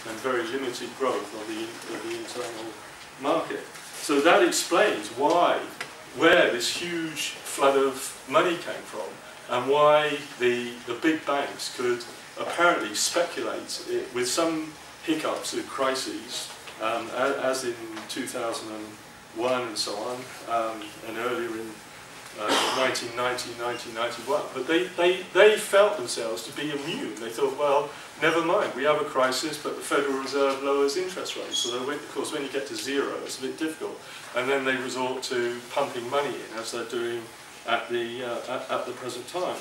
and very limited growth of the internal market. So that explains where this huge flood of money came from, and why the big banks could apparently speculate with some hiccups and crises, as in 2001 and so on, and earlier in 1990, 1991. But they felt themselves to be immune. They thought, well, never mind, we have a crisis, but the Federal Reserve lowers interest rates. So of course, when you get to zero, it's a bit difficult. And then they resort to pumping money in, as they're doing at the present time.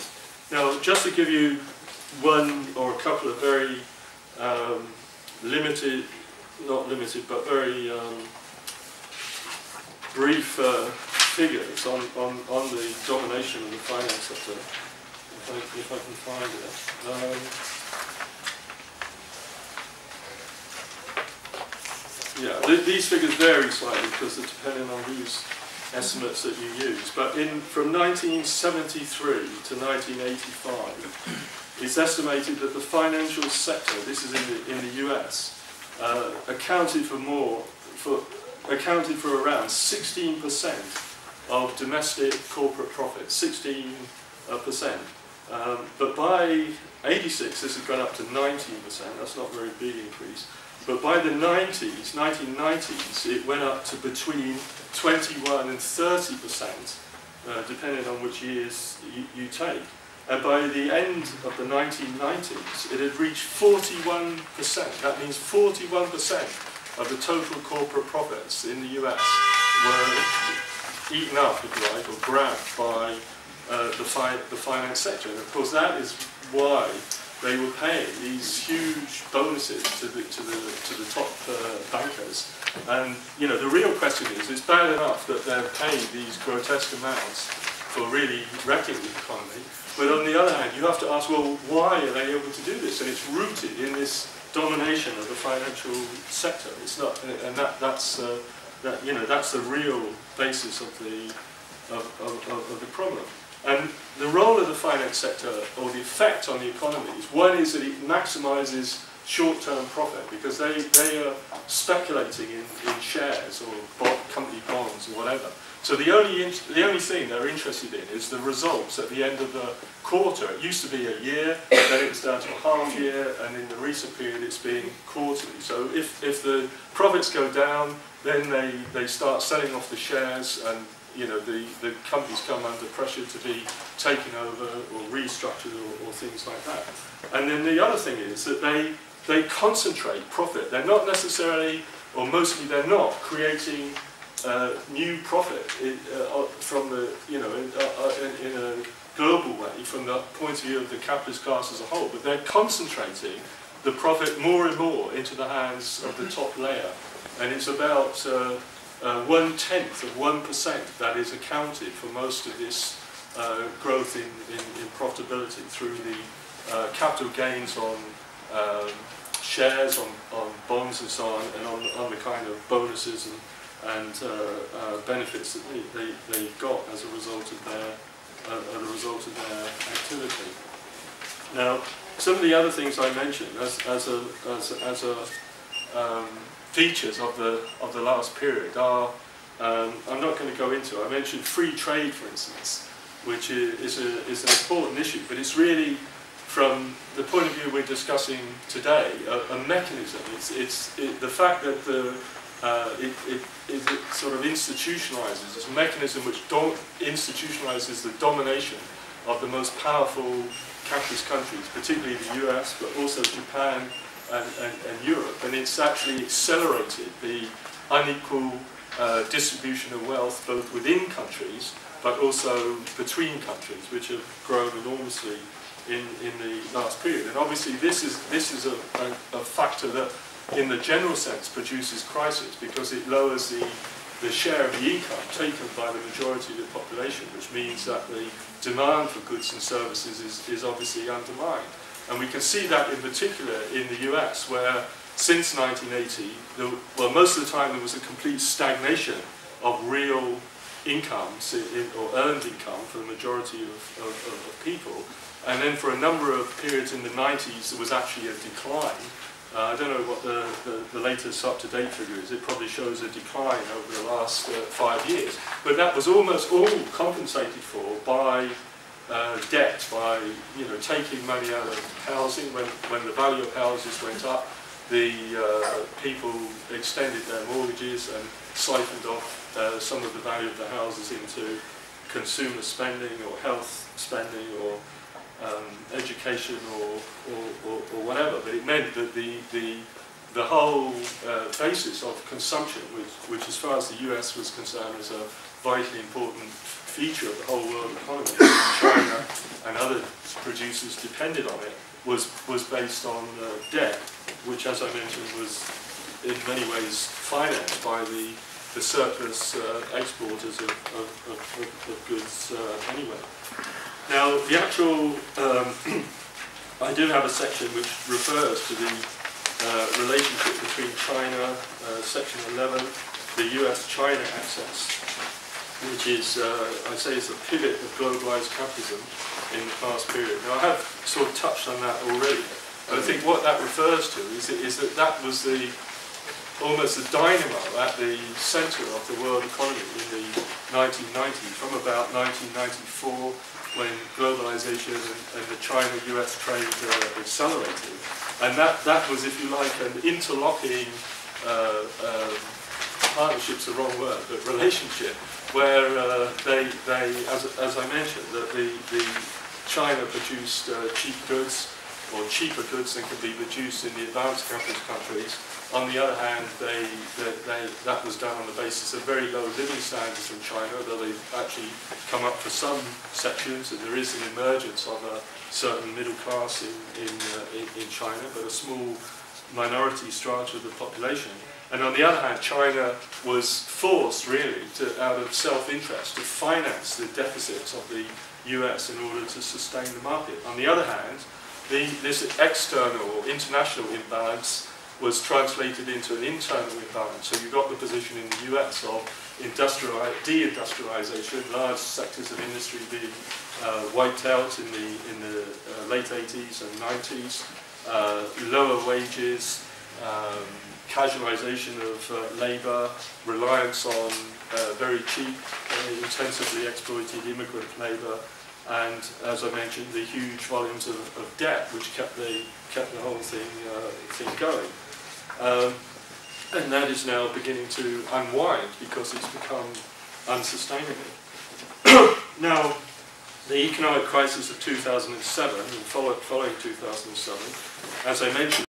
Now, just to give you one or a couple of very limited, not limited, but very brief figures on the domination of the finance sector, if I can find it. Yeah, these figures vary slightly because they're depending on whose estimates that you use. But from 1973 to 1985, it's estimated that the financial sector, this is in the US, accounted for around 16% of domestic corporate profit, 16%. But by 86, this has gone up to 19%. That's not a very big increase. But by the 1990s, it went up to between 21 and 30%, depending on which years you take. And by the end of the 1990s, it had reached 41%. That means 41% of the total corporate profits in the US were eaten up, if you like, or grabbed by the finance sector. And of course, that is why they were paying these huge bonuses to the top bankers. And you know, the real question is, it's bad enough that they're paying these grotesque amounts for really wrecking the economy. But on the other hand, you have to ask, well, why are they able to do this? And it's rooted in this domination of the financial sector. It's not, and that's the real basis of the problem. And the role of the finance sector, or the effect on the economy, is one is that it maximises short-term profit, because they are speculating in shares or company bonds or whatever. So the only thing they're interested in is the results at the end of the quarter. It used to be a year, then it was down to a half year, and in the recent period it's been quarterly. So if the profits go down, then they start selling off the shares, and you know, the companies come under pressure to be taken over or restructured or things like that. And then the other thing is that they concentrate profit. They're not necessarily, or mostly they're not, creating new profit from the, you know, in a global way, from the point of view of the capitalist class as a whole, but they're concentrating the profit more and more into the hands of the top layer. And it's about 0.1% that is accounted for most of this growth in profitability through the capital gains on shares, on bonds and so on, and on the kind of bonuses and benefits that they got as a result of their activity. Now, some of the other things I mentioned as features of the last period are, I'm not going to go into. I mentioned free trade, for instance, which is an important issue, but it's really, from the point of view we're discussing today, a mechanism. It's the fact that it sort of institutionalizes. It's a mechanism which institutionalizes the domination of the most powerful capitalist countries, particularly the US, but also Japan and Europe. And it's actually accelerated the unequal distribution of wealth, both within countries, but also between countries, which have grown enormously in the last period. And obviously this is a factor that, in the general sense, produces crisis, because it lowers the share of the income taken by the majority of the population, which means that the demand for goods and services is obviously undermined. And we can see that in particular in the US, where since 1980, well, most of the time there was a complete stagnation of real incomes, or earned income, for the majority of people. And then for a number of periods in the 90s, there was actually a decline. I don't know what the latest up-to-date figure is. It probably shows a decline over the last 5 years. But that was almost all compensated for by debt, by taking money out of housing. When the value of houses went up, the people extended their mortgages and siphoned off some of the value of the houses into consumer spending or health spending or education or whatever. But it meant that the whole basis of consumption, which as far as the US was concerned is a vitally important feature of the whole world economy, China and other producers depended on it, was based on debt, which, as I mentioned, was in many ways financed by the surplus exporters of goods anyway. Now, the actual, I do have a section which refers to the relationship between China, section 11, the US-China axis, which is, I say, is the pivot of globalized capitalism in the past period. Now, I have sort of touched on that already, but I think what that refers to is that was almost the dynamo at the centre of the world economy in the 1990s, from about 1994, when globalization and the China-US trade accelerated. And that was, if you like, an interlocking, partnership's the wrong word, but relationship, where they as I mentioned, that the China produced cheap goods, or cheaper goods than could be produced in the advanced capitalist countries. On the other hand, that was done on the basis of very low living standards in China, though they've actually come up for some sections, and there is an emergence of a certain middle class in China, but a small minority strata of the population. And on the other hand, China was forced, really, out of self-interest, to finance the deficits of the US in order to sustain the market. On the other hand, this external or international imbalance was translated into an internal imbalance. So you got the position in the US of deindustrialization, large sectors of industry being wiped out in the late 80s and 90s, lower wages, casualization of labour, reliance on very cheap, intensively exploited immigrant labour, and, as I mentioned, the huge volumes of debt, which kept the whole thing going. And that is now beginning to unwind because it's become unsustainable. Now, the economic crisis of 2007 and following 2007, as I mentioned,